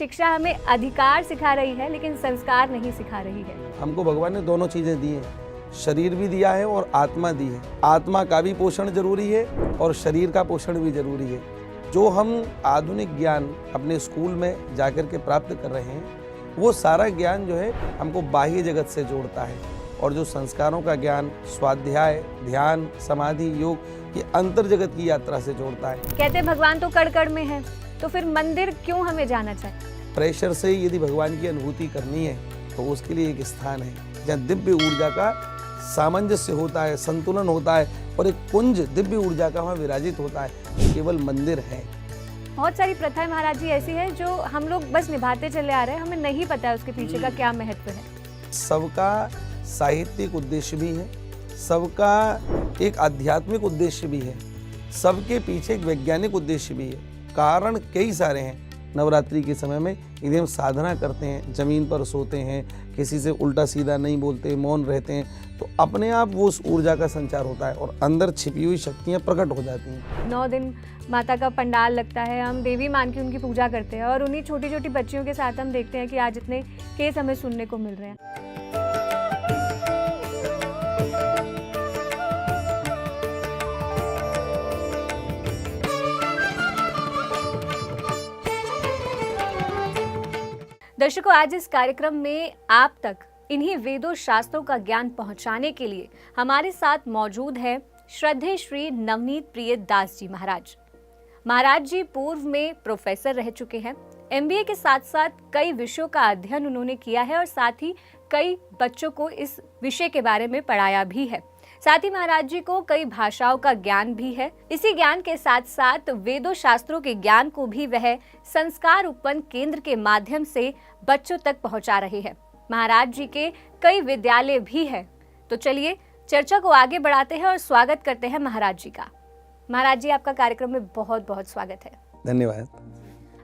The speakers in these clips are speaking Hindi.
शिक्षा हमें अधिकार सिखा रही है लेकिन संस्कार नहीं सिखा रही है। हमको भगवान ने दोनों चीजें दी हैं, शरीर भी दिया है और आत्मा दी है। आत्मा का भी पोषण जरूरी है और शरीर का पोषण भी जरूरी है। जो हम आधुनिक ज्ञान अपने स्कूल में जाकर के प्राप्त कर रहे हैं, वो सारा ज्ञान जो है हमको बाह्य जगत से जोड़ता है, और जो संस्कारों का ज्ञान स्वाध्याय, ध्यान, समाधि, योग ये अंतर जगत की यात्रा से जोड़ता है। कहते हैं भगवान तो कण कण में है, तो फिर मंदिर क्यों हमें जाना चाहिए? प्रेशर से यदि भगवान की अनुभूति करनी है तो उसके लिए एक स्थान है जहाँ दिव्य ऊर्जा का सामंजस्य होता है, संतुलन होता है, और एक पुंज दिव्य ऊर्जा का वहाँ विराजित होता है। केवल मंदिर है। बहुत सारी प्रथाएं महाराज जी ऐसी है जो हम लोग बस निभाते चले आ रहे हैं, हमें नहीं पता है उसके पीछे का क्या महत्व है। सबका साहित्यिक उद्देश्य भी है, सबका एक आध्यात्मिक उद्देश्य भी है, सबके पीछे एक वैज्ञानिक उद्देश्य भी है। कारण कई सारे हैं। नवरात्रि के समय में यदि हम साधना करते हैं, जमीन पर सोते हैं, किसी से उल्टा सीधा नहीं बोलते, मौन रहते हैं, तो अपने आप वो उस ऊर्जा का संचार होता है और अंदर छिपी हुई शक्तियाँ प्रकट हो जाती हैं। 9 दिन माता का पंडाल लगता है, हम देवी मान के उनकी पूजा करते हैं, और उन्हीं छोटी छोटी बच्चियों के साथ हम देखते हैं कि आज इतने केस हमें सुनने को मिल रहे हैं। दर्शकों, आज इस कार्यक्रम में आप तक इन्हीं वेदों शास्त्रों का ज्ञान पहुंचाने के लिए हमारे साथ मौजूद है श्रद्धेय श्री नवनीत प्रिय दास जी महाराज। महाराज जी पूर्व में प्रोफेसर रह चुके हैं। MBA के साथ साथ कई विषयों का अध्ययन उन्होंने किया है और साथ ही कई बच्चों को इस विषय के बारे में पढ़ाया भी है। साथ ही महाराज जी को कई भाषाओं का ज्ञान भी है। इसी ज्ञान के साथ साथ वेदों शास्त्रों के ज्ञान को भी वह संस्कार उपवन केंद्र के माध्यम से बच्चों तक पहुंचा रहे हैं। महाराज जी के कई विद्यालय भी है। तो चलिए चर्चा को आगे बढ़ाते हैं और स्वागत करते हैं महाराज जी का। महाराज जी, आपका कार्यक्रम में बहुत बहुत स्वागत है। धन्यवाद।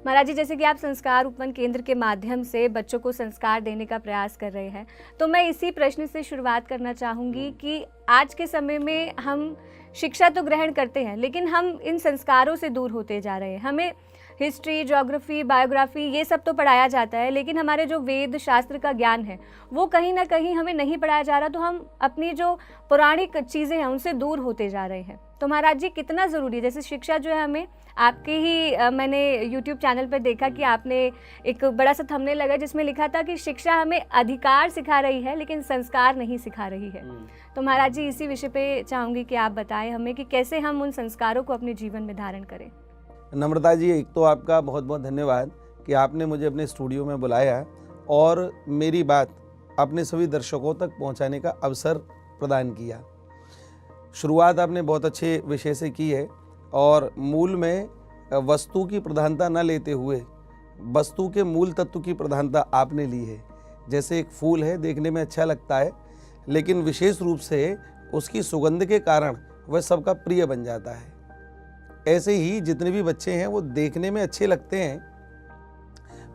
महाराज जी, जैसे कि आप संस्कार उपवन केंद्र के माध्यम से बच्चों को संस्कार देने का प्रयास कर रहे हैं, तो मैं इसी प्रश्न से शुरुआत करना चाहूँगी कि आज के समय में हम शिक्षा तो ग्रहण करते हैं लेकिन हम इन संस्कारों से दूर होते जा रहे हैं। हमें हिस्ट्री, ज्योग्राफी, बायोग्राफी ये सब तो पढ़ाया जाता है, लेकिन हमारे जो वेद शास्त्र का ज्ञान है वो कहीं ना कहीं हमें नहीं पढ़ाया जा रहा, तो हम अपनी जो पौराणिक चीज़ें हैं उनसे दूर होते जा रहे हैं। तो महाराज जी, कितना ज़रूरी है, जैसे शिक्षा जो है हमें आपके ही मैंने YouTube चैनल पर देखा कि आपने एक बड़ा सा थंबनेल लगा जिसमें लिखा था कि शिक्षा हमें अधिकार सिखा रही है लेकिन संस्कार नहीं सिखा रही है। तो महाराज जी, इसी विषय पे चाहूँगी कि आप बताएं हमें कि कैसे हम उन संस्कारों को अपने जीवन में धारण करें। नम्रता जी, एक तो आपका बहुत बहुत धन्यवाद कि आपने मुझे अपने स्टूडियो में बुलाया और मेरी बात अपने सभी दर्शकों तक पहुंचाने का अवसर प्रदान किया। शुरुआत आपने बहुत अच्छे विषय से की है और मूल में वस्तु की प्रधानता न लेते हुए वस्तु के मूल तत्व की प्रधानता आपने ली है। जैसे एक फूल है, देखने में अच्छा लगता है लेकिन विशेष रूप से उसकी सुगंध के कारण वह सबका प्रिय बन जाता है। ऐसे ही जितने भी बच्चे हैं वो देखने में अच्छे लगते हैं,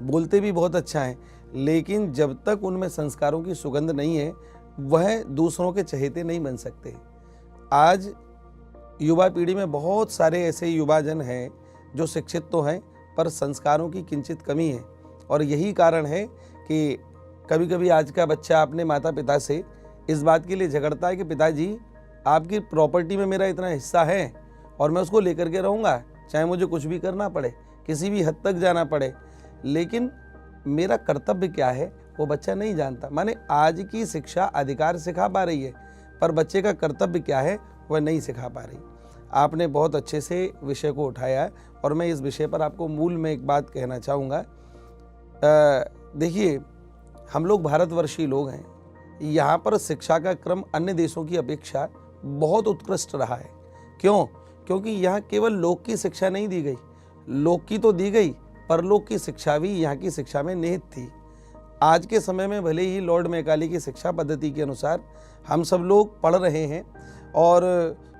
बोलते भी बहुत अच्छा है, लेकिन जब तक उनमें संस्कारों की सुगंध नहीं है वह दूसरों के चहेते नहीं बन सकते। आज युवा पीढ़ी में बहुत सारे ऐसे युवाजन हैं जो शिक्षित तो हैं पर संस्कारों की किंचित कमी है, और यही कारण है कि कभी कभी आज का बच्चा अपने माता पिता से इस बात के लिए झगड़ता है कि पिताजी आपकी प्रॉपर्टी में मेरा इतना हिस्सा है और मैं उसको लेकर के रहूँगा, चाहे मुझे कुछ भी करना पड़े, किसी भी हद तक जाना पड़े, लेकिन मेरा कर्तव्य क्या है वो बच्चा नहीं जानता। माने आज की शिक्षा अधिकार सिखा पा रही है पर बच्चे का कर्तव्य क्या है वह नहीं सिखा पा रही। आपने बहुत अच्छे से विषय को उठाया और मैं इस विषय पर आपको मूल में एक बात कहना चाहूँगा। देखिए, हम लोग भारतवर्षीय लोग हैं, यहाँ पर शिक्षा का क्रम अन्य देशों की अपेक्षा बहुत उत्कृष्ट रहा है। क्यों? क्योंकि यहाँ केवल लोक की शिक्षा नहीं दी गई, लोक की तो दी गई, परलोक की शिक्षा भी यहाँ की शिक्षा में निहित थी। आज के समय में भले ही लॉर्ड मैकाले की शिक्षा पद्धति के अनुसार हम सब लोग पढ़ रहे हैं, और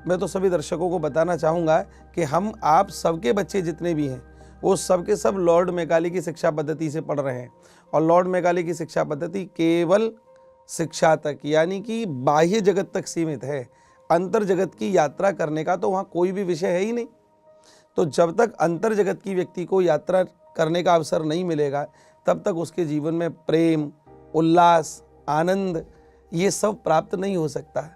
मैं तो सभी दर्शकों को बताना चाहूँगा कि हम आप सबके बच्चे जितने भी हैं वो सब के सब लॉर्ड मैकाले की शिक्षा पद्धति से पढ़ रहे हैं, और लॉर्ड मैकाले की शिक्षा पद्धति केवल शिक्षा तक यानी कि बाह्य जगत तक सीमित है। अंतर जगत की यात्रा करने का तो वहाँ कोई भी विषय है ही नहीं। तो जब तक अंतर जगत की व्यक्ति को यात्रा करने का अवसर नहीं मिलेगा, तब तक उसके जीवन में प्रेम, उल्लास, आनंद ये सब प्राप्त नहीं हो सकता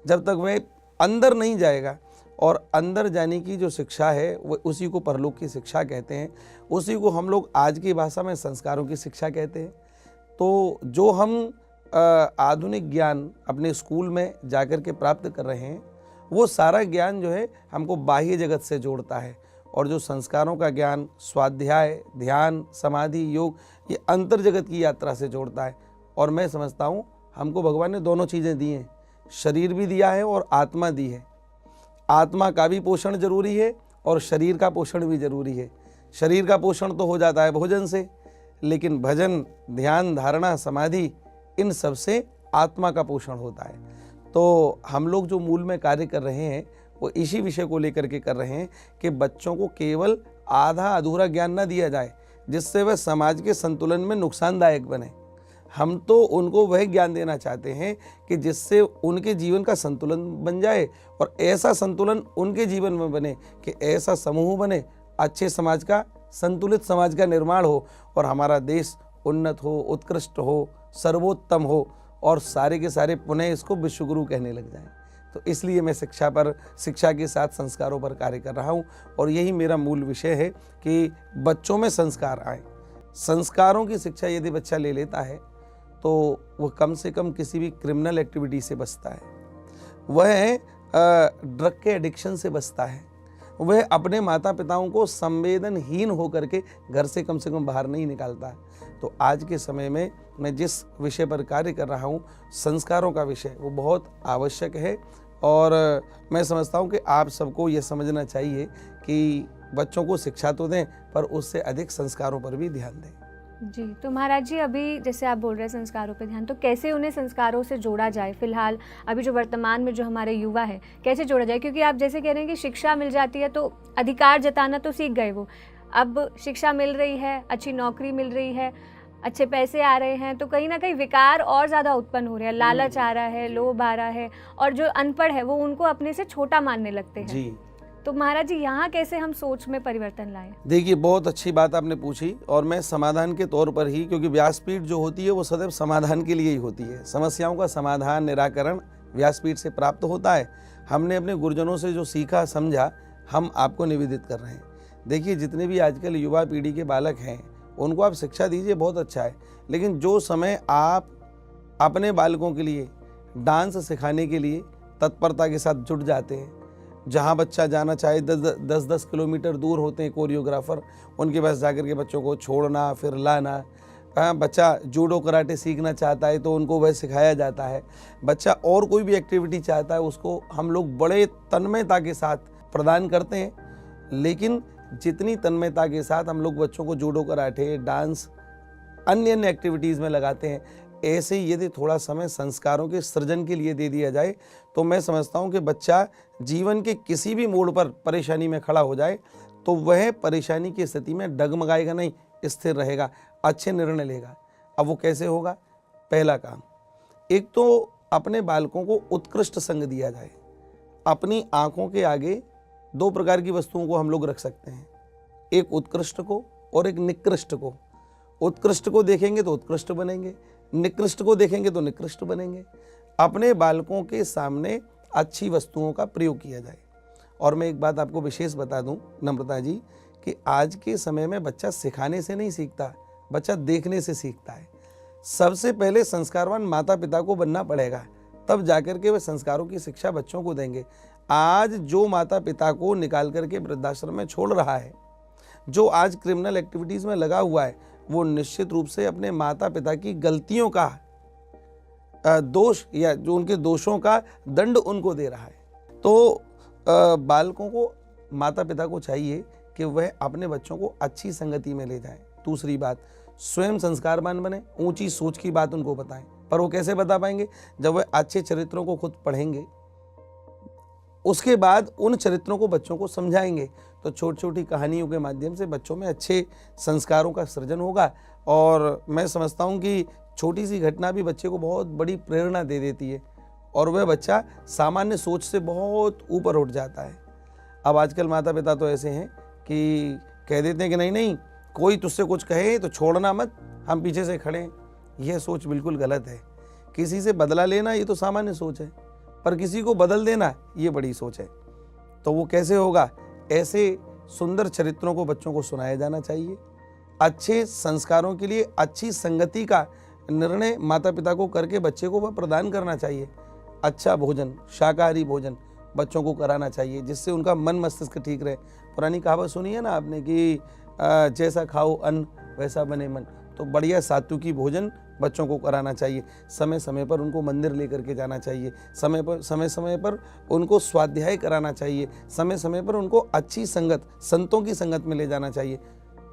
जब तक वह अंदर नहीं जाएगा। और अंदर जाने की जो शिक्षा है वो उसी को परलोक की शिक्षा कहते हैं, उसी को हम लोग आज की भाषा में संस्कारों की शिक्षा कहते हैं। तो जो हम आधुनिक ज्ञान अपने स्कूल में जाकर के प्राप्त कर रहे हैं, वो सारा ज्ञान जो है हमको बाह्य जगत से जोड़ता है, और जो संस्कारों का ज्ञान स्वाध्याय, ध्यान, समाधि, योग ये अंतर जगत की यात्रा से जोड़ता है। और मैं समझता हूँ हमको भगवान ने दोनों चीज़ें दी हैं, शरीर भी दिया है और आत्मा दी है। आत्मा का भी पोषण जरूरी है और शरीर का पोषण भी जरूरी है। शरीर का पोषण तो हो जाता है भोजन से, लेकिन भजन, ध्यान, धारणा, समाधि इन सब से आत्मा का पोषण होता है। तो हम लोग जो मूल में कार्य कर रहे हैं वो इसी विषय को लेकर के कर रहे हैं कि बच्चों को केवल आधा अधूरा ज्ञान न दिया जाए जिससे वह समाज के संतुलन में नुकसानदायक बने। हम तो उनको वह ज्ञान देना चाहते हैं कि जिससे उनके जीवन का संतुलन बन जाए, और ऐसा संतुलन उनके जीवन में बने कि ऐसा समूह बने, अच्छे समाज का, संतुलित समाज का निर्माण हो, और हमारा देश उन्नत हो, उत्कृष्ट हो, सर्वोत्तम हो, और सारे के सारे पुनः इसको विश्वगुरु कहने लग जाएं। तो इसलिए मैं शिक्षा के साथ संस्कारों पर कार्य कर रहा हूँ, और यही मेरा मूल विषय है कि बच्चों में संस्कार आए। संस्कारों की शिक्षा यदि बच्चा ले लेता है तो वह कम से कम किसी भी क्रिमिनल एक्टिविटी से बचता है, वह ड्रग के एडिक्शन से बचता है, वह अपने माता पिताओं को संवेदनहीन होकर के घर से कम बाहर नहीं निकालता है। तो आज के समय में मैं जिस विषय पर कार्य कर रहा हूँ, संस्कारों का विषय, वो बहुत आवश्यक है। और मैं समझता हूँ कि आप सबको ये समझना चाहिए कि बच्चों को शिक्षा तो दें, पर उससे अधिक संस्कारों पर भी ध्यान दें। जी, तो महाराज जी, अभी जैसे आप बोल रहे हैं संस्कारों पे ध्यान, तो कैसे उन्हें संस्कारों से जोड़ा जाए? फिलहाल अभी जो वर्तमान में जो हमारे युवा है, कैसे जोड़ा जाए? क्योंकि आप जैसे कह रहे हैं कि शिक्षा मिल जाती है तो अधिकार जताना तो सीख गए वो, अब शिक्षा मिल रही है, अच्छी नौकरी मिल रही है, अच्छे पैसे आ रहे हैं, तो कहीं ना कहीं विकार और ज़्यादा उत्पन्न हो रहा है, लालच आ रहा है, लोभ आ रहा है, और जो अनपढ़ है वो उनको अपने से छोटा मानने लगते हैं। जी, तो महाराज जी, यहाँ कैसे हम सोच में परिवर्तन लाएं? देखिए, बहुत अच्छी बात आपने पूछी, और मैं समाधान के तौर पर ही, क्योंकि व्यासपीठ जो होती है वो सदैव समाधान के लिए ही होती है। समस्याओं का समाधान, निराकरण व्यासपीठ से प्राप्त होता है। हमने अपने गुरुजनों से जो सीखा समझा, हम आपको निवेदित कर रहे हैं। देखिए, जितने भी आजकल युवा पीढ़ी के बालक हैं उनको आप शिक्षा दीजिए, बहुत अच्छा है, लेकिन जो समय आप अपने बालकों के लिए डांस सिखाने के लिए तत्परता के साथ जुट जाते हैं, जहाँ बच्चा जाना चाहे 10-10 किलोमीटर दूर होते हैं कोरियोग्राफर, उनके पास जाकर के बच्चों को छोड़ना फिर लाना। बच्चा जूडो कराटे सीखना चाहता है तो उनको वह सिखाया जाता है। बच्चा और कोई भी एक्टिविटी चाहता है उसको हम लोग बड़े तन्मयता के साथ प्रदान करते हैं, लेकिन जितनी तन्मयता के साथ हम लोग बच्चों को जूडो कराटे, डांस, अन्य एक्टिविटीज़ में लगाते हैं, ऐसे ही यदि थोड़ा समय संस्कारों के सृजन के लिए दे दिया जाए तो मैं समझता हूँ कि बच्चा जीवन के किसी भी मोड़ पर परेशानी में खड़ा हो जाए तो वह परेशानी की स्थिति में डगमगाएगा नहीं, स्थिर रहेगा, अच्छे निर्णय लेगा। अब वो कैसे होगा? पहला काम, एक तो अपने बालकों को उत्कृष्ट संग दिया जाए। अपनी आंखों के आगे दो प्रकार की वस्तुओं को हम लोग रख सकते हैं, एक उत्कृष्ट को और एक निकृष्ट को। उत्कृष्ट को देखेंगे तो उत्कृष्ट बनेंगे, निकृष्ट को देखेंगे तो निकृष्ट बनेंगे। अपने बालकों के सामने अच्छी वस्तुओं का प्रयोग किया जाए। और मैं एक बात आपको विशेष बता दूं नम्रता जी, कि आज के समय में बच्चा सिखाने से नहीं सीखता, बच्चा देखने से सीखता है। सबसे पहले संस्कारवान माता पिता को बनना पड़ेगा, तब जाकर के वे संस्कारों की शिक्षा बच्चों को देंगे। आज जो माता पिता को निकाल करके वृद्धाश्रम में छोड़ रहा है, जो आज क्रिमिनल एक्टिविटीज़ में लगा हुआ है, वो निश्चित रूप से अपने माता पिता की गलतियों का दोष या जो उनके दोषों का दंड उनको दे रहा है। तो बालकों को, माता पिता को चाहिए कि वह अपने बच्चों को अच्छी संगति में ले जाएं। दूसरी बात, स्वयं संस्कारवान बने, ऊंची सोच की बात उनको बताएं। पर वो कैसे बता पाएंगे? जब वह अच्छे चरित्रों को खुद पढ़ेंगे, उसके बाद उन चरित्रों को बच्चों को समझाएंगे, तो छोटी छोटी कहानियों के माध्यम से बच्चों में अच्छे संस्कारों का सृजन होगा। और मैं समझता हूँ कि छोटी सी घटना भी बच्चे को बहुत बड़ी प्रेरणा दे देती है और वह बच्चा सामान्य सोच से बहुत ऊपर उठ जाता है। अब आजकल माता पिता तो ऐसे हैं कि कह देते हैं कि नहीं, कोई तुझसे कुछ कहे तो छोड़ना मत, हम पीछे से खड़े हैं, यह सोच बिल्कुल गलत है। किसी से बदला लेना ये तो सामान्य सोच है, पर किसी को बदल देना ये बड़ी सोच है। तो वो कैसे होगा? ऐसे सुंदर चरित्रों को बच्चों को सुनाया जाना चाहिए। अच्छे संस्कारों के लिए अच्छी संगति का निर्णय माता पिता को करके बच्चे को वह प्रदान करना चाहिए। अच्छा भोजन, शाकाहारी भोजन बच्चों को कराना चाहिए, जिससे उनका मन मस्तिष्क ठीक रहे। पुरानी कहावत सुनी है ना आपने कि जैसा खाओ अन्न वैसा बने मन। तो बढ़िया सात्विकी भोजन बच्चों को कराना चाहिए। समय समय पर उनको मंदिर लेकर के जाना चाहिए, समय समय पर उनको स्वाध्याय कराना चाहिए, समय समय पर उनको अच्छी संगत, संतों की संगत में ले जाना चाहिए।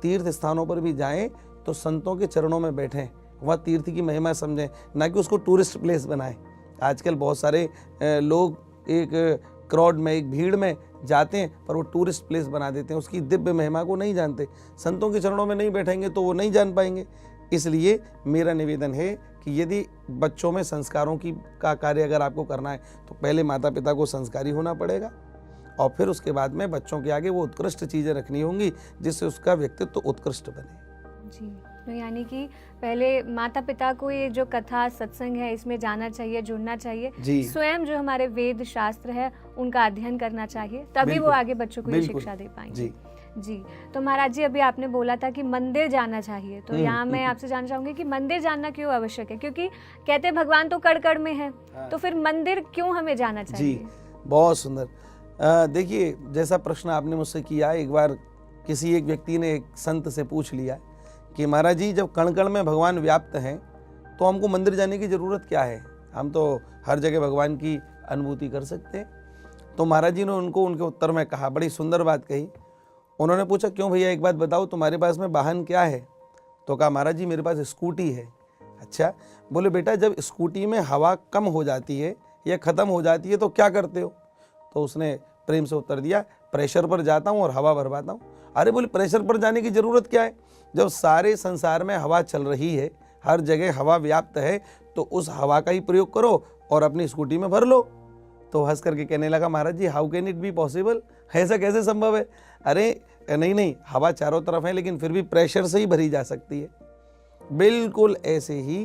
तीर्थ स्थानों पर भी जाएं तो संतों के चरणों में बैठें, वह तीर्थ की महिमा समझें, ना कि उसको टूरिस्ट प्लेस बनाएं। आजकल बहुत सारे लोग एक क्राउड में, एक भीड़ में जाते हैं, पर वो टूरिस्ट प्लेस बना देते हैं, उसकी दिव्य महिमा को नहीं जानते। संतों के चरणों में नहीं बैठेंगे तो वो नहीं जान पाएंगे। इसलिए मेरा निवेदन है कि यदि बच्चों में संस्कारों का कार्य अगर आपको करना है तो पहले माता पिता को संस्कारी होना पड़ेगा, और फिर उसके बाद में बच्चों के आगे वो उत्कृष्ट चीज़ें रखनी होंगी जिससे उसका व्यक्तित्व उत्कृष्ट बने। जी, तो यानी कि पहले माता पिता को ये जो कथा सत्संग है इसमें जाना चाहिए, जुड़ना चाहिए, स्वयं जो हमारे वेद शास्त्र है उनका अध्ययन करना चाहिए, तभी वो आगे बच्चों को ये शिक्षा दे पाएंगे। जी, तो महाराज जी अभी आपने बोला था कि मंदिर जाना चाहिए, तो यहाँ मैं आपसे जानना चाहूंगी कि मंदिर जाना क्यों आवश्यक है? क्योंकि कहते हैं भगवान तो कड़ कड़ में है, तो फिर मंदिर क्यों हमें जाना चाहिए? जी, बहुत सुंदर। देखिए, जैसा प्रश्न आपने मुझसे किया, एक बार किसी एक व्यक्ति ने एक संत से पूछ लिया कि महाराज जी जब कण कण में भगवान व्याप्त हैं तो हमको मंदिर जाने की ज़रूरत क्या है, हम तो हर जगह भगवान की अनुभूति कर सकते हैं। तो महाराज जी ने उनको उनके उत्तर में कहा, बड़ी सुंदर बात कही। उन्होंने पूछा, क्यों भैया, एक बात बताओ, तुम्हारे पास में वाहन क्या है? तो कहा, महाराज जी मेरे पास स्कूटी है। अच्छा, बोले बेटा जब स्कूटी में हवा कम हो जाती है या ख़त्म हो जाती है तो क्या करते हो? तो उसने प्रेम से उत्तर दिया, प्रेशर पर जाता हूँ और हवा भरवाता हूँ। अरे बोले, प्रेशर पर जाने की ज़रूरत क्या है? जब सारे संसार में हवा चल रही है, हर जगह हवा व्याप्त है, तो उस हवा का ही प्रयोग करो और अपनी स्कूटी में भर लो। तो हंस करके कहने लगा, महाराज जी how can it be possible, ऐसा कैसे संभव है? अरे नहीं, हवा चारों तरफ है लेकिन फिर भी प्रेशर से ही भरी जा सकती है। बिल्कुल ऐसे ही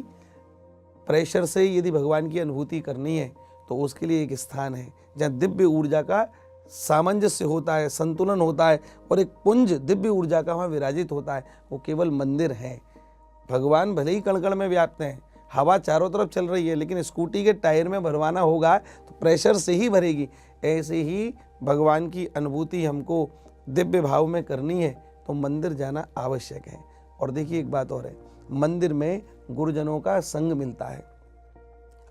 प्रेशर से यदि भगवान की अनुभूति करनी है तो उसके लिए एक स्थान है जहाँ दिव्य ऊर्जा का सामंजस्य होता है, संतुलन होता है, और एक पुंज दिव्य ऊर्जा का वहाँ विराजित होता है, वो केवल मंदिर है। भगवान भले ही कण कण में व्याप्त हैं, हवा चारों तरफ चल रही है, लेकिन स्कूटी के टायर में भरवाना होगा तो प्रेशर से ही भरेगी। ऐसे ही भगवान की अनुभूति हमको दिव्य भाव में करनी है तो मंदिर जाना आवश्यक है। और देखिए एक बात और है, मंदिर में गुरुजनों का संग मिलता है,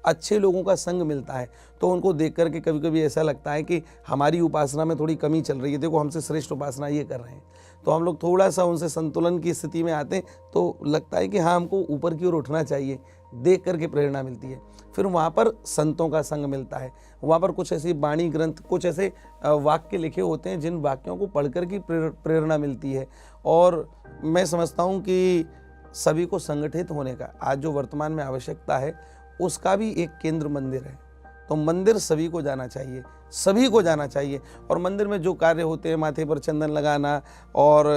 अच्छे लोगों का संग मिलता है, तो उनको देख करके कभी कभी ऐसा लगता है कि हमारी उपासना में थोड़ी कमी चल रही है, देखो हमसे श्रेष्ठ उपासना ये कर रहे हैं, तो हम लोग थोड़ा सा उनसे संतुलन की स्थिति में आते हैं तो लगता है कि हाँ हमको ऊपर की ओर उठना चाहिए, देख करके प्रेरणा मिलती है। फिर वहाँ पर संतों का संग मिलता है, वहाँ पर कुछ ऐसी वाणी ग्रंथ, कुछ ऐसे वाक्य लिखे होते हैं जिन वाक्यों को पढ़कर की प्रेरणा मिलती है। और मैं समझता हूँ कि सभी को संगठित होने का आज जो वर्तमान में आवश्यकता है उसका भी एक केंद्र मंदिर है। तो मंदिर सभी को जाना चाहिए, सभी को जाना चाहिए। और मंदिर में जो कार्य होते हैं, माथे पर चंदन लगाना और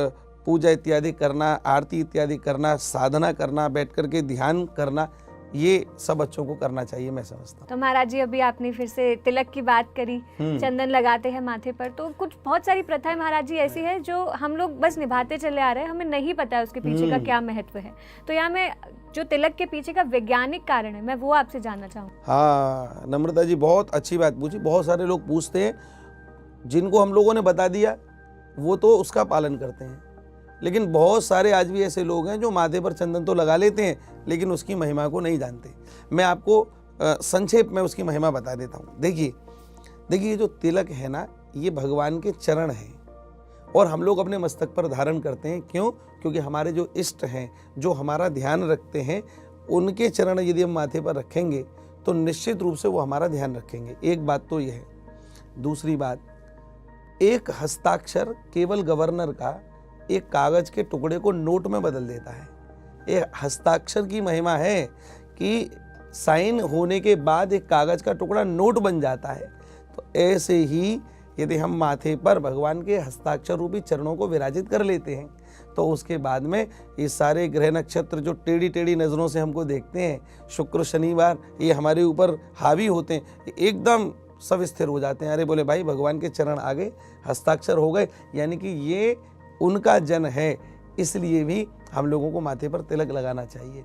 पूजा इत्यादि करना, आरती इत्यादि करना, साधना करना, बैठ करके ध्यान करना, ये सब बच्चों को करना चाहिए, मैं समझता हूँ। तो महाराज जी अभी आपने फिर से तिलक की बात करी, चंदन लगाते हैं माथे पर, तो कुछ बहुत सारी प्रथाएं महाराज जी ऐसी है जो हम लोग बस निभाते चले आ रहे हैं, हमें नहीं पता है उसके पीछे का क्या महत्व है। तो यहाँ मैं जो तिलक के पीछे का वैज्ञानिक कारण है मैं वो आपसे जानना चाहूँ। हाँ नम्रता जी, बहुत अच्छी बात पूछी। बहुत सारे लोग पूछते हैं, जिनको हम लोगों ने बता दिया वो तो उसका पालन करते हैं, लेकिन बहुत सारे आज भी ऐसे लोग हैं जो माथे पर चंदन तो लगा लेते हैं लेकिन उसकी महिमा को नहीं जानते। मैं आपको संक्षेप में उसकी महिमा बता देता हूँ। देखिए ये जो तिलक है ना, ये भगवान के चरण हैं और हम लोग अपने मस्तक पर धारण करते हैं। क्यों? क्योंकि हमारे जो इष्ट हैं, जो हमारा ध्यान रखते हैं, उनके चरण यदि हम माथे पर रखेंगे तो निश्चित रूप से वो हमारा ध्यान रखेंगे। एक बात तो यह है। दूसरी बात, एक हस्ताक्षर केवल गवर्नर का एक कागज के टुकड़े को नोट में बदल देता है। ये हस्ताक्षर की महिमा है कि साइन होने के बाद एक कागज का टुकड़ा नोट बन जाता है। तो ऐसे ही यदि हम माथे पर भगवान के हस्ताक्षर रूपी चरणों को विराजित कर लेते हैं तो उसके बाद में ये सारे ग्रह नक्षत्र जो टेढ़ी टेढ़ी नज़रों से हमको देखते हैं, शुक्र शनिवार ये हमारे ऊपर हावी होते हैं, एकदम सब स्थिर हो जाते हैं। अरे बोले भाई भगवान के चरण आ गए, हस्ताक्षर हो गए, यानी कि ये उनका जन है, इसलिए भी हम लोगों को माथे पर तिलक लगाना चाहिए।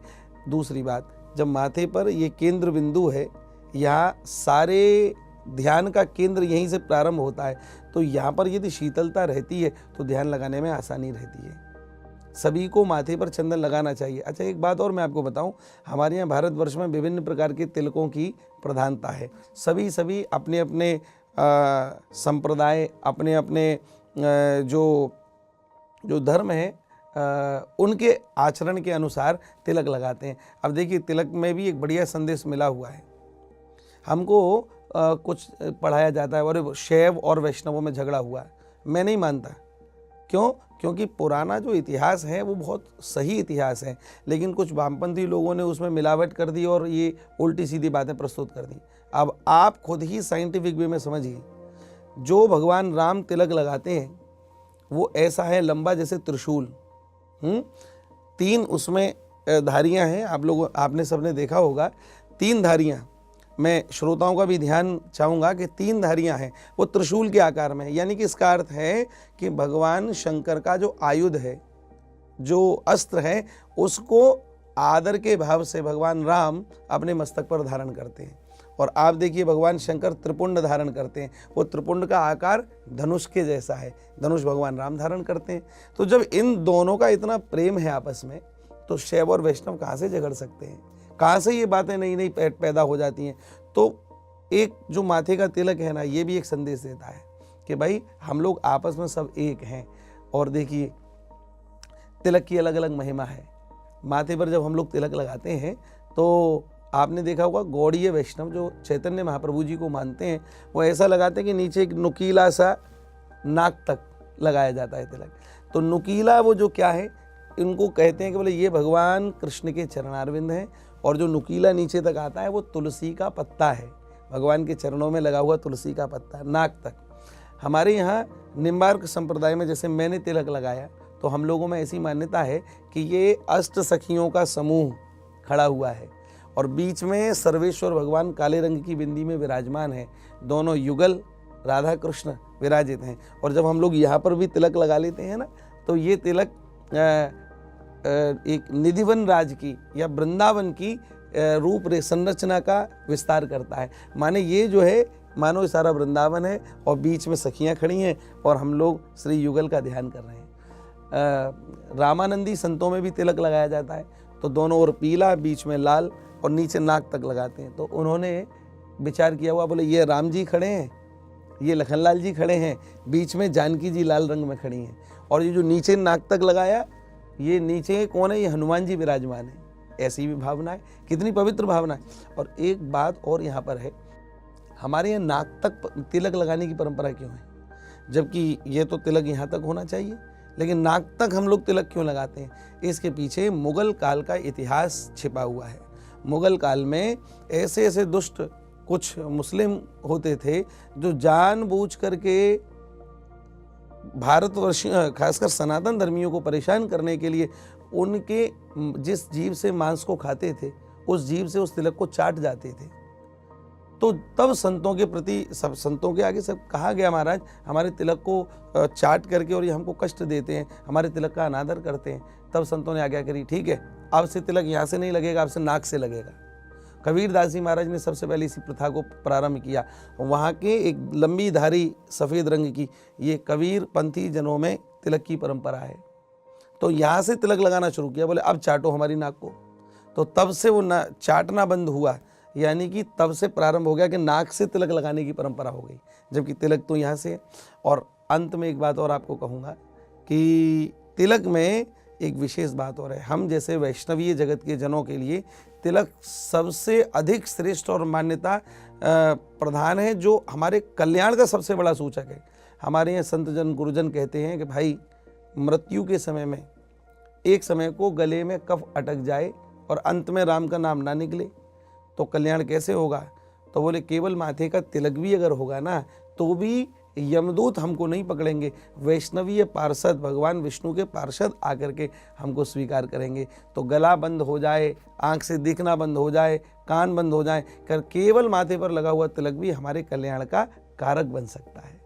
दूसरी बात, जब माथे पर ये केंद्र बिंदु है, यहाँ सारे ध्यान का केंद्र यहीं से प्रारंभ होता है, तो यहाँ पर यदि शीतलता रहती है तो ध्यान लगाने में आसानी रहती है। सभी को माथे पर चंदन लगाना चाहिए। अच्छा, एक बात और मैं आपको बताऊं, हमारे यहाँ भारतवर्ष में विभिन्न प्रकार के तिलकों की प्रधानता है। सभी अपने अपने संप्रदाय, अपने अपने जो धर्म है उनके आचरण के अनुसार तिलक लगाते हैं। अब देखिए, तिलक में भी एक बढ़िया संदेश मिला हुआ है। हमको कुछ पढ़ाया जाता है और शैव और वैष्णवों में झगड़ा हुआ है, मैं नहीं मानता। क्यों? क्योंकि पुराना जो इतिहास है वो बहुत सही इतिहास है, लेकिन कुछ वामपंथी लोगों ने उसमें मिलावट कर दी और ये उल्टी सीधी बातें प्रस्तुत कर दी। अब आप खुद ही साइंटिफिक वे में समझिए, जो भगवान राम तिलक लगाते हैं वो ऐसा है लंबा जैसे त्रिशूल, 3 उसमें धारियां हैं। आपने सबने देखा होगा 3 धारियां। मैं श्रोताओं का भी ध्यान चाहूँगा कि 3 धारियां हैं, वो त्रिशूल के आकार में है। यानी कि इसका अर्थ है कि भगवान शंकर का जो आयुध है, जो अस्त्र है, उसको आदर के भाव से भगवान राम अपने मस्तक पर धारण करते हैं। और आप देखिए, भगवान शंकर त्रिपुंड धारण करते हैं, वो त्रिपुंड का आकार धनुष के जैसा है, धनुष भगवान राम धारण करते हैं। तो जब इन दोनों का इतना प्रेम है आपस में, तो शैव और वैष्णव कहाँ से झगड़ सकते हैं? कहाँ से ये बातें नई नई पैदा हो जाती हैं? तो एक जो माथे का तिलक है ना, ये भी एक संदेश देता है कि भाई हम लोग आपस में सब एक हैं। और देखिए, तिलक की अलग अलग महिमा है। माथे पर जब हम लोग तिलक लगाते हैं तो आपने देखा होगा, गौड़ीय वैष्णव जो चैतन्य महाप्रभु जी को मानते हैं, वो ऐसा लगाते हैं कि नीचे एक नुकीला सा नाक तक लगाया जाता है तिलक। तो नुकीला वो जो क्या है, इनको कहते हैं कि बोले ये भगवान कृष्ण के चरणारविंद हैं, और जो नुकीला नीचे तक आता है वो तुलसी का पत्ता है, भगवान के चरणों में लगा हुआ तुलसी का पत्ता नाक तक। हमारे यहाँ निम्बार्क संप्रदाय में जैसे मैंने तिलक लगाया, तो हम लोगों में ऐसी मान्यता है कि ये अष्ट सखियों का समूह खड़ा हुआ है और बीच में सर्वेश्वर भगवान काले रंग की बिंदी में विराजमान है। दोनों युगल राधा कृष्ण विराजित हैं। और जब हम लोग यहाँ पर भी तिलक लगा लेते हैं ना, तो ये तिलक एक निधिवन राज की या वृंदावन की रूप संरचना का विस्तार करता है। माने ये जो है, मानो सारा वृंदावन है और बीच में सखियाँ खड़ी हैं और हम लोग श्री युगल का ध्यान कर रहे हैं। रामानंदी संतों में भी तिलक लगाया जाता है, तो दोनों ओर पीला, बीच में लाल और नीचे नाक तक लगाते हैं। तो उन्होंने विचार किया हुआ, बोले ये राम जी खड़े हैं, ये लखनलाल जी खड़े हैं, बीच में जानकी जी लाल रंग में खड़ी हैं, और ये जो नीचे नाक तक लगाया, ये नीचे कौन है? ये हनुमान जी विराजमान है। ऐसी भी भावना है, कितनी पवित्र भावना है। और एक बात और यहाँ पर है, हमारे यहाँ नाक तक तिलक लगाने की परंपरा क्यों है? जबकि ये तो तिलक यहाँ तक होना चाहिए, लेकिन नाक तक हम लोग तिलक क्यों लगाते हैं? इसके पीछे मुगल काल का इतिहास छिपा हुआ है। मुगल काल में ऐसे ऐसे दुष्ट कुछ मुस्लिम होते थे जो जानबूझ करके भारतवर्ष खासकर सनातन धर्मियों को परेशान करने के लिए उनके जिस जीभ से मांस को खाते थे, उस जीभ से उस तिलक को चाट जाते थे। तो तब संतों के प्रति, सब संतों के आगे सब कहा गया, महाराज हमारे तिलक को चाट करके और ये हमको कष्ट देते हैं, हमारे तिलक का अनादर करते हैं। तब संतों ने आज्ञा करी, ठीक है, अब से तिलक यहाँ से नहीं लगेगा, अब से नाक से लगेगा। कबीर दास जी महाराज ने सबसे पहले इसी प्रथा को प्रारंभ किया। वहाँ के एक लंबी धारी सफ़ेद रंग की, ये कबीर पंथी जनों में तिलक की परंपरा है। तो यहाँ से तिलक लगाना शुरू किया, बोले अब चाटो हमारी नाक को। तो तब से वो चाटना बंद हुआ, यानी कि तब से प्रारंभ हो गया कि नाक से तिलक लगाने की परंपरा हो गई, जबकि तिलक तो यहाँ से है। और अंत में एक बात और आपको कहूँगा कि तिलक में एक विशेष बात और है। हम जैसे वैष्णवीय जगत के जनों के लिए तिलक सबसे अधिक श्रेष्ठ और मान्यता प्रधान है, जो हमारे कल्याण का सबसे बड़ा सूचक है। हमारे यहाँ संत जन गुरुजन कहते हैं कि भाई मृत्यु के समय में एक समय को गले में कफ अटक जाए और अंत में राम का नाम ना निकले तो कल्याण कैसे होगा? तो बोले केवल माथे का तिलक भी अगर होगा ना, तो भी यमदूत हमको नहीं पकड़ेंगे, वैष्णवीय पार्षद भगवान विष्णु के पार्षद आकर के हमको स्वीकार करेंगे। तो गला बंद हो जाए, आंख से दिखना बंद हो जाए, कान बंद हो जाए, कर केवल माथे पर लगा हुआ तिलक भी हमारे कल्याण का कारक बन सकता है।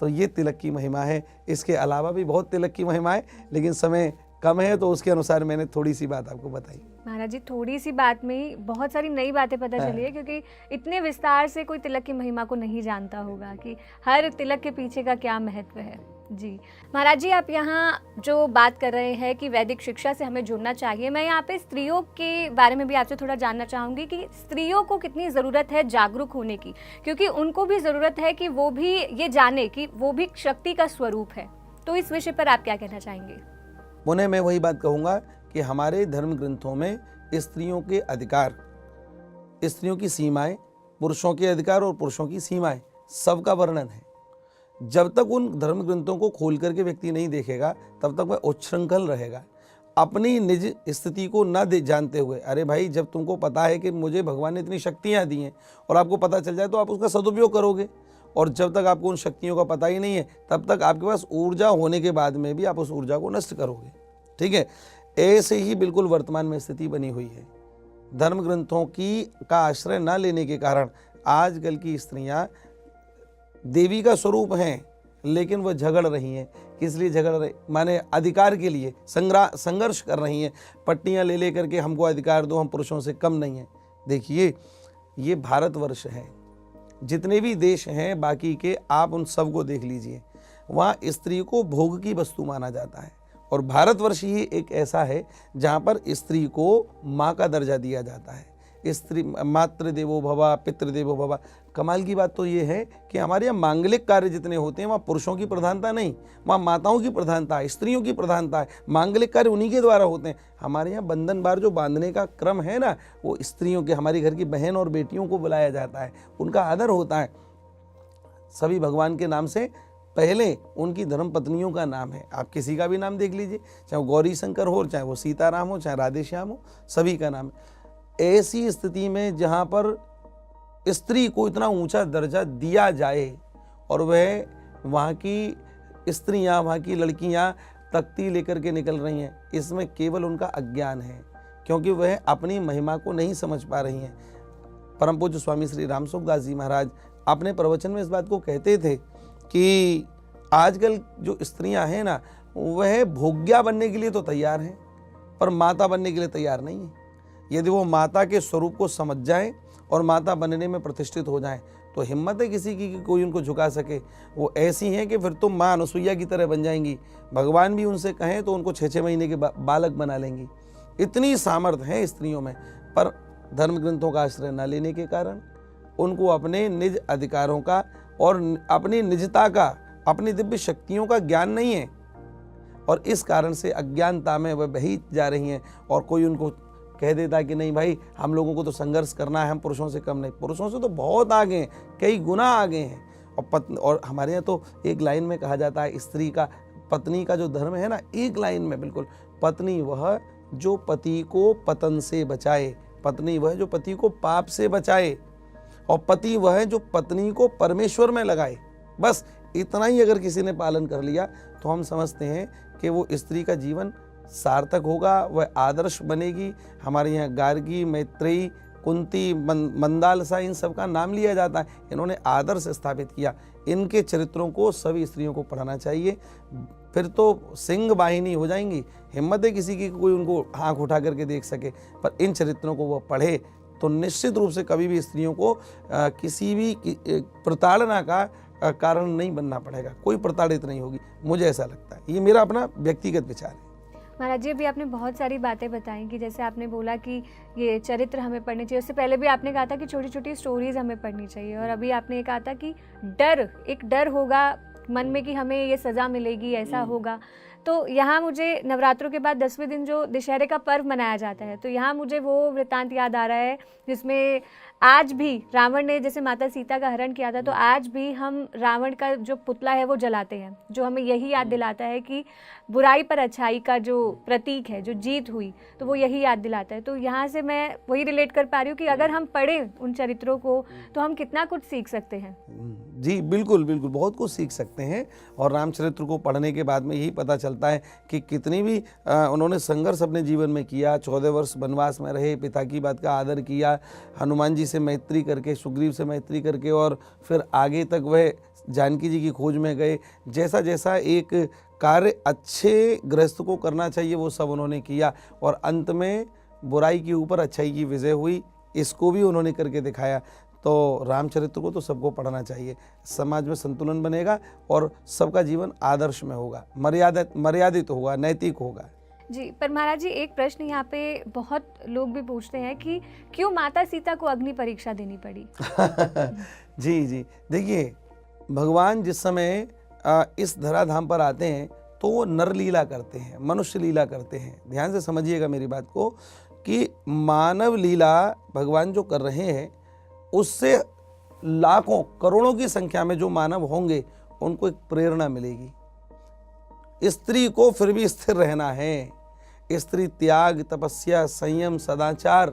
तो ये तिलक की महिमा है। इसके अलावा भी बहुत तिलक की महिमा है, लेकिन समय कम है तो उसके अनुसार मैंने थोड़ी सी बात आपको बताई। महाराज जी, थोड़ी सी बात में ही बहुत सारी नई बातें पता चली है, क्योंकि इतने विस्तार से कोई तिलक की महिमा को नहीं जानता होगा कि हर तिलक के पीछे का क्या महत्व है। जी महाराज जी, आप यहाँ जो बात कर रहे हैं कि वैदिक शिक्षा से हमें जुड़ना चाहिए, मैं यहाँ पे स्त्रियों के बारे में भी आपसे थोड़ा जानना चाहूँगी कि स्त्रियों को कितनी ज़रूरत है जागरूक होने की, क्योंकि उनको भी ज़रूरत है कि वो भी ये जाने कि वो भी शक्ति का स्वरूप है। तो इस विषय पर आप क्या कहना चाहेंगे? पुनः मैं वही बात कहूँगा कि हमारे धर्म ग्रंथों में स्त्रियों के अधिकार, स्त्रियों की सीमाएं, पुरुषों के अधिकार और पुरुषों की सीमाएं, सबका वर्णन है। जब तक उन धर्म ग्रंथों को खोल करके व्यक्ति नहीं देखेगा, तब तक वह उच्छृंखल रहेगा, अपनी निज स्थिति को न जानते हुए। अरे भाई, जब तुमको पता है कि मुझे भगवान ने इतनी शक्तियाँ दी हैं और आपको पता चल जाए तो आप उसका सदुपयोग करोगे, और जब तक आपको उन शक्तियों का पता ही नहीं है, तब तक आपके पास ऊर्जा होने के बाद में भी आप उस ऊर्जा को नष्ट करोगे। ठीक है, ऐसे ही बिल्कुल वर्तमान में स्थिति बनी हुई है। धर्म ग्रंथों की का आश्रय न लेने के कारण आजकल की स्त्रियां देवी का स्वरूप हैं, लेकिन वह झगड़ रही हैं। किस लिए झगड़ रही? माने अधिकार के लिए संघर्ष कर रही हैं। पट्टियां ले लेकर के हमको अधिकार दो, हम पुरुषों से कम नहीं हैं। देखिए, ये भारतवर्ष है, जितने भी देश हैं बाकी के, आप उन सब को देख लीजिए, वहाँ स्त्री को भोग की वस्तु माना जाता है। और भारतवर्ष ही एक ऐसा है जहाँ पर स्त्री को माँ का दर्जा दिया जाता है। स्त्री मातृ देवो भवा, पितृ देवो भवा। कमाल की बात तो ये है कि हमारे यहाँ मांगलिक कार्य जितने होते हैं, वहाँ पुरुषों की प्रधानता नहीं, वहाँ माताओं की प्रधानता है, स्त्रियों की प्रधानता है। मांगलिक कार्य उन्हीं के द्वारा होते हैं। हमारे यहाँ बंधन बार जो बांधने का क्रम है ना, वो स्त्रियों के, हमारी घर की बहन और बेटियों को बुलाया जाता है, उनका आदर होता है। सभी भगवान के नाम से पहले उनकी धर्म पत्नियों का नाम है। आप किसी का भी नाम देख लीजिए, चाहे वो गौरी शंकर हो, चाहे वो सीताराम हो, चाहे राधे श्याम हो, सभी का नाम है। ऐसी स्थिति में जहाँ पर स्त्री को इतना ऊंचा दर्जा दिया जाए और वह वहाँ की स्त्रियाँ, वहाँ की लड़कियाँ तख्ती लेकर के निकल रही हैं, इसमें केवल उनका अज्ञान है, क्योंकि वह अपनी महिमा को नहीं समझ पा रही हैं। परम पूज्य स्वामी श्री राम सुखदास जी महाराज अपने प्रवचन में इस बात को कहते थे कि आजकल जो स्त्रियां हैं ना, वह भोग्या बनने के लिए तो तैयार हैं, पर माता बनने के लिए तैयार नहीं है। यदि वो माता के स्वरूप को समझ जाएं और माता बनने में प्रतिष्ठित हो जाएं, तो हिम्मत है किसी की कि कोई उनको झुका सके। वो ऐसी हैं कि फिर तुम माँ अनुसुईया की तरह बन जाएंगी। भगवान भी उनसे कहें तो उनको 6-6 महीने के बालक बना लेंगी। इतनी सामर्थ्य है स्त्रियों में, पर धर्म ग्रंथों का आश्रय न लेने के कारण उनको अपने निज अधिकारों का और अपनी निजता का, अपनी दिव्य शक्तियों का ज्ञान नहीं है, और इस कारण से अज्ञानता में वह बही जा रही हैं। और कोई उनको कह देता है कि नहीं भाई, हम लोगों को तो संघर्ष करना है, हम पुरुषों से कम नहीं। पुरुषों से तो बहुत आगे हैं, कई गुना आगे हैं। और हमारे यहाँ तो एक लाइन में कहा जाता है, स्त्री का, पत्नी का जो धर्म है ना, एक लाइन में बिल्कुल, पत्नी वह जो पति को पतन से बचाए, पत्नी वह जो पति को पाप से बचाए, और पति वह है जो पत्नी को परमेश्वर में लगाए। बस इतना ही अगर किसी ने पालन कर लिया तो हम समझते हैं कि वो स्त्री का जीवन सार्थक होगा, वह आदर्श बनेगी। हमारे यहाँ गार्गी, मैत्रेयी, कुंती, मंदालसा, इन सब का नाम लिया जाता है। इन्होंने आदर्श स्थापित किया। इनके चरित्रों को सभी स्त्रियों को पढ़ना चाहिए, फिर तो सिंह वाहिनी हो जाएंगी। हिम्मत है किसी की कोई उनको आँख उठा करके देख सके, पर इन चरित्रों को वह पढ़े तो निश्चित रूप से कभी भी स्त्रियों को किसी भी प्रताड़ना का कारण नहीं बनना पड़ेगा, कोई प्रताड़ित नहीं होगी, मुझे ऐसा लगता है। ये मेरा अपना व्यक्तिगत विचार है। महाराज जी, अभी आपने बहुत सारी बातें बताई कि जैसे आपने बोला कि ये चरित्र हमें पढ़ने चाहिए, उससे पहले भी आपने कहा था कि छोटी छोटी स्टोरीज हमें पढ़नी चाहिए, और अभी आपने कहा था कि एक डर होगा मन में कि हमें ये सज़ा मिलेगी, ऐसा होगा। तो यहाँ मुझे नवरात्रों के बाद 10वें दिन जो दशहरे का पर्व मनाया जाता है, तो यहाँ मुझे वो वृत्तांत याद आ रहा है जिसमें आज भी रावण ने जैसे माता सीता का हरण किया था, तो आज भी हम रावण का जो पुतला है वो जलाते हैं, जो हमें यही याद दिलाता है कि बुराई पर अच्छाई का जो प्रतीक है, जो जीत हुई, तो वो यही याद दिलाता है। तो यहाँ से मैं वही रिलेट कर पा रही हूँ कि अगर हम पढ़ें उन चरित्रों को तो हम कितना कुछ सीख सकते हैं। जी बिल्कुल बिल्कुल, बहुत कुछ सीख सकते हैं। और रामचरित्र को पढ़ने के बाद में यही पता चलता है कि कितनी भी उन्होंने संघर्ष अपने जीवन में किया। 14 वर्ष वनवास में रहे, पिता की बात का आदर किया, हनुमान जी से मैत्री करके, सुग्रीव से मैत्री करके, और फिर आगे तक वह जानकी जी की खोज में गए। जैसा जैसा एक कार्य अच्छे गृहस्थ को करना चाहिए वो सब उन्होंने किया, और अंत में बुराई के ऊपर अच्छाई की विजय हुई, इसको भी उन्होंने करके दिखाया। तो रामचरित्र को तो सबको पढ़ना चाहिए। समाज में संतुलन बनेगा और सबका जीवन आदर्श में होगा, मर्यादित होगा, नैतिक होगा। जी, पर महाराज जी एक प्रश्न यहाँ पे बहुत लोग भी पूछते हैं कि क्यों माता सीता को अग्नि परीक्षा देनी पड़ी? जी जी, देखिए भगवान जिस समय इस धराधाम पर आते हैं तो वो नर लीला करते हैं, मनुष्य लीला करते हैं। ध्यान से समझिएगा मेरी बात को कि मानव लीला भगवान जो कर रहे हैं उससे लाखों करोड़ों की संख्या में जो मानव होंगे उनको एक प्रेरणा मिलेगी। स्त्री को फिर भी स्थिर रहना है। स्त्री त्याग, तपस्या, संयम, सदाचार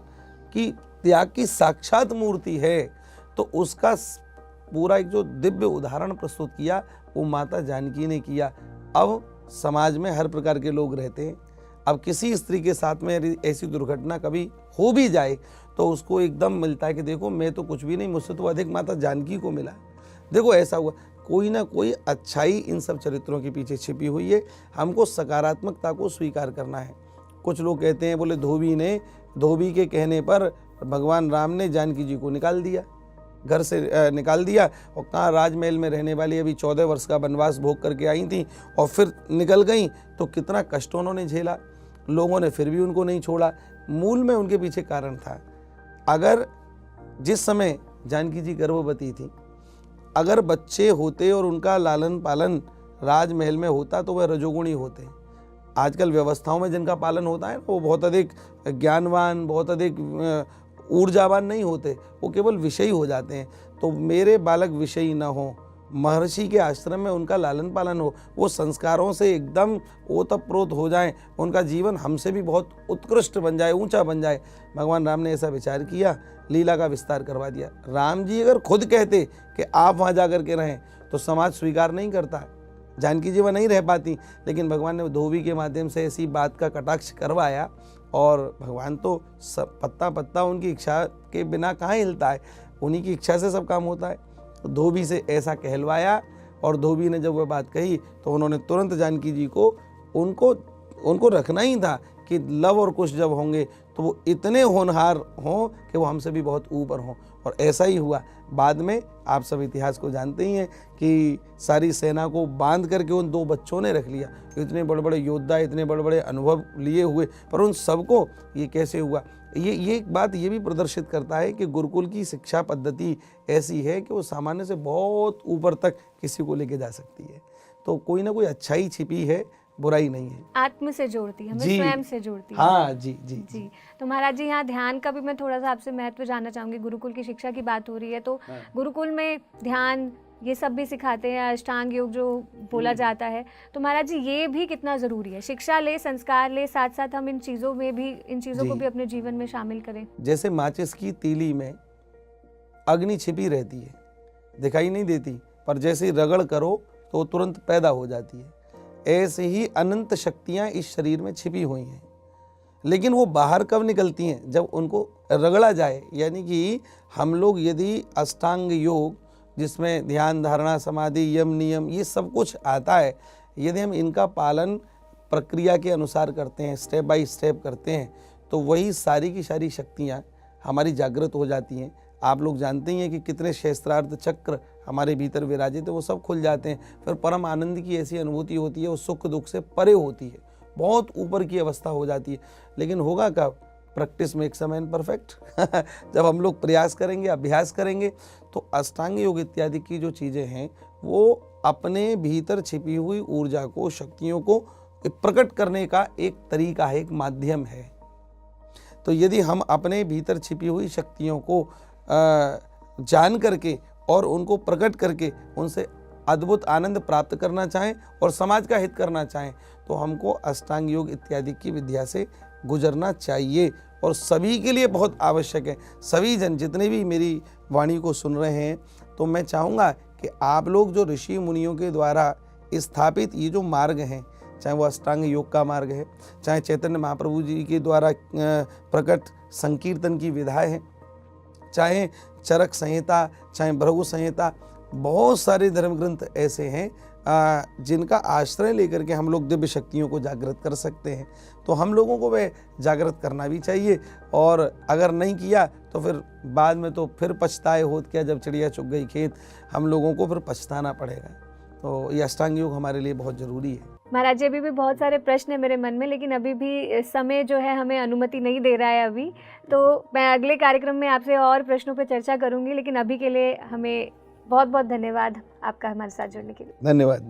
की त्याग की साक्षात मूर्ति है। तो उसका पूरा एक जो दिव्य उदाहरण प्रस्तुत किया वो माता जानकी ने किया। अब समाज में हर प्रकार के लोग रहते हैं। अब किसी स्त्री के साथ में यदि ऐसी दुर्घटना कभी हो भी जाए तो उसको एकदम मिलता है कि देखो मैं तो कुछ भी नहीं, मुझसे तो अधिक माता जानकी को मिला। देखो ऐसा हुआ, कोई ना कोई अच्छाई इन सब चरित्रों के पीछे छिपी हुई है। हमको सकारात्मकता को स्वीकार करना है। कुछ लोग कहते हैं बोले धोबी के कहने पर भगवान राम ने जानकी जी को निकाल दिया, घर से निकाल दिया, और कहाँ राजमहल में रहने वाली अभी 14 वर्ष का वनवास भोग करके आई थी और फिर निकल गई। तो कितना कष्ट उन्होंने झेला, लोगों ने फिर भी उनको नहीं छोड़ा। मूल में उनके पीछे कारण था, अगर जिस समय जानकी जी गर्भवती थी, अगर बच्चे होते और उनका लालन पालन राजमहल में होता तो वह रजोगुणी होते। आजकल व्यवस्थाओं में जिनका पालन होता है वो बहुत अधिक ज्ञानवान, बहुत अधिक ऊर्जावान नहीं होते, वो केवल विषयी हो जाते हैं। तो मेरे बालक विषयी न हो, महर्षि के आश्रम में उनका लालन पालन हो, वो संस्कारों से एकदम ओतप्रोत हो जाएं, उनका जीवन हमसे भी बहुत उत्कृष्ट बन जाए, ऊंचा बन जाए। भगवान राम ने ऐसा विचार किया, लीला का विस्तार करवा दिया। राम जी अगर खुद कहते कि आप वहाँ जा कर के रहें तो समाज स्वीकार नहीं करता, जानकी जी वह नहीं रह पाती, लेकिन भगवान ने धोबी के माध्यम से ऐसी बात का कटाक्ष करवाया। और भगवान तो सब पत्ता पत्ता उनकी इच्छा के बिना कहाँ हिलता है, उन्हीं की इच्छा से सब काम होता है। धोबी से ऐसा कहलवाया, और धोबी ने जब वह बात कही तो उन्होंने तुरंत जानकी जी को उनको रखना ही था कि लव और कुश जब होंगे तो वो इतने होनहार हों कि वो हमसे भी बहुत ऊपर हों। और ऐसा ही हुआ। बाद में आप सब इतिहास को जानते ही हैं कि सारी सेना को बांध करके उन 2 बच्चों ने रख लिया। इतने बड़े बड़े योद्धा, इतने बड़े बड़े अनुभव लिए हुए, पर उन सबको ये कैसे हुआ। ये एक बात ये भी प्रदर्शित करता है कि गुरुकुल की शिक्षा पद्धति ऐसी है कि वो सामान्य से बहुत ऊपर तक किसी को लेके जा सकती है। तो कोई ना कोई अच्छाई छिपी है, बुराई नहीं है। आत्म से जोड़ती है, हमें स्वयं से जोड़ती है। हाँ जी जी जी। तो महाराज जी यहाँ ध्यान का भी मैं थोड़ा सा आपसे महत्व जानना चाहूँगी। गुरुकुल की शिक्षा की बात हो रही है तो गुरुकुल में ध्यान ये सब भी सिखाते हैं, अष्टांग योग जो बोला जाता है, तो महाराज जी ये भी कितना ज़रूरी है? शिक्षा ले, संस्कार ले, साथ साथ हम इन चीज़ों को भी अपने जीवन में शामिल करें। जैसे माचिस की तीली में अग्नि छिपी रहती है, दिखाई नहीं देती, पर जैसे ही रगड़ करो तो वो तुरंत पैदा हो जाती है। ऐसे ही अनंत शक्तियाँ इस शरीर में छिपी हुई हैं, लेकिन वो बाहर कब निकलती हैं? जब उनको रगड़ा जाए। यानी कि हम लोग यदि अष्टांग योग जिसमें ध्यान, धारणा, समाधि, यम, नियम ये सब कुछ आता है, यदि हम इनका पालन प्रक्रिया के अनुसार करते हैं, स्टेप बाय स्टेप करते हैं, तो वही सारी की सारी शक्तियाँ हमारी जागृत हो जाती हैं। आप लोग जानते ही हैं कि कितने शस्त्रार्थ चक्र हमारे भीतर विराजित है, वो सब खुल जाते हैं। फिर परम आनंद की ऐसी अनुभूति होती है, वो सुख दुख से परे होती है, बहुत ऊपर की अवस्था हो जाती है। लेकिन होगा कब? Practice makes a man perfect. जब हम लोग प्रयास करेंगे, अभ्यास करेंगे, तो अष्टांग योग इत्यादि की जो चीज़ें हैं वो अपने भीतर छिपी हुई ऊर्जा को, शक्तियों को प्रकट करने का एक तरीका है, एक माध्यम है। तो यदि हम अपने भीतर छिपी हुई शक्तियों को जान करके और उनको प्रकट करके उनसे अद्भुत आनंद प्राप्त करना चाहें और समाज का हित करना चाहें, तो हमको अष्टांग योग इत्यादि की विद्या से गुजरना चाहिए। और सभी के लिए बहुत आवश्यक है। सभी जन जितने भी मेरी वाणी को सुन रहे हैं, तो मैं चाहूँगा कि आप लोग जो ऋषि मुनियों के द्वारा स्थापित ये जो मार्ग हैं, चाहे वो अष्टांग योग का मार्ग है, चाहे चैतन्य महाप्रभु जी के द्वारा प्रकट संकीर्तन की विधाएं हैं, चाहे चरक संहिता, चाहे भृगु संहिता, बहुत सारे धर्म ग्रंथ ऐसे हैं जिनका आश्रय लेकर के हम लोग दिव्य शक्तियों को जागृत कर सकते हैं। तो हम लोगों को वह जागृत करना भी चाहिए, और अगर नहीं किया तो फिर बाद में तो फिर पछताए होत क्या, जब चिड़िया चुग गई खेत, हम लोगों को फिर पछताना पड़ेगा। तो ये अष्टांग योग हमारे लिए बहुत ज़रूरी है। महाराज जी, अभी भी बहुत सारे प्रश्न है मेरे मन में, लेकिन अभी भी समय जो है हमें अनुमति नहीं दे रहा है अभी, तो मैं अगले कार्यक्रम में आपसे और प्रश्नों पर चर्चा करूंगी। लेकिन अभी के लिए हमें बहुत बहुत धन्यवाद आपका हमारे साथ जुड़ने के लिए। धन्यवाद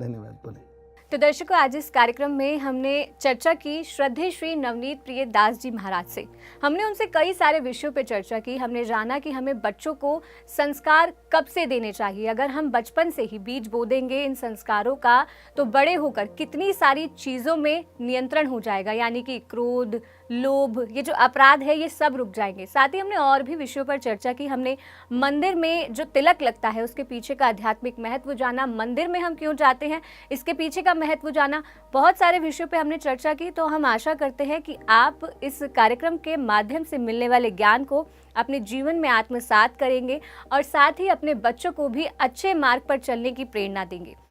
बोले। तो दर्शकों, आज इस कार्यक्रम में हमने चर्चा की श्रद्धेय श्री नवनीत प्रिय दास जी महाराज से। हमने उनसे कई सारे विषयों पर चर्चा की। हमने जाना कि हमें बच्चों को संस्कार कब से देने चाहिए। अगर हम बचपन से ही बीज बो देंगे इन संस्कारों का, तो बड़े होकर कितनी सारी चीज़ों में नियंत्रण हो जाएगा, यानी कि क्रोध, लोभ, ये जो अपराध है, ये सब रुक जाएंगे। साथ ही हमने और भी विषयों पर चर्चा की। हमने मंदिर में जो तिलक लगता है उसके पीछे का आध्यात्मिक महत्व जाना, मंदिर में हम क्यों जाते हैं इसके पीछे का महत्व जाना। बहुत सारे विषयों पे हमने चर्चा की। तो हम आशा करते हैं कि आप इस कार्यक्रम के माध्यम से मिलने वाले ज्ञान को अपने जीवन में आत्मसात करेंगे और साथ ही अपने बच्चों को भी अच्छे मार्ग पर चलने की प्रेरणा देंगे।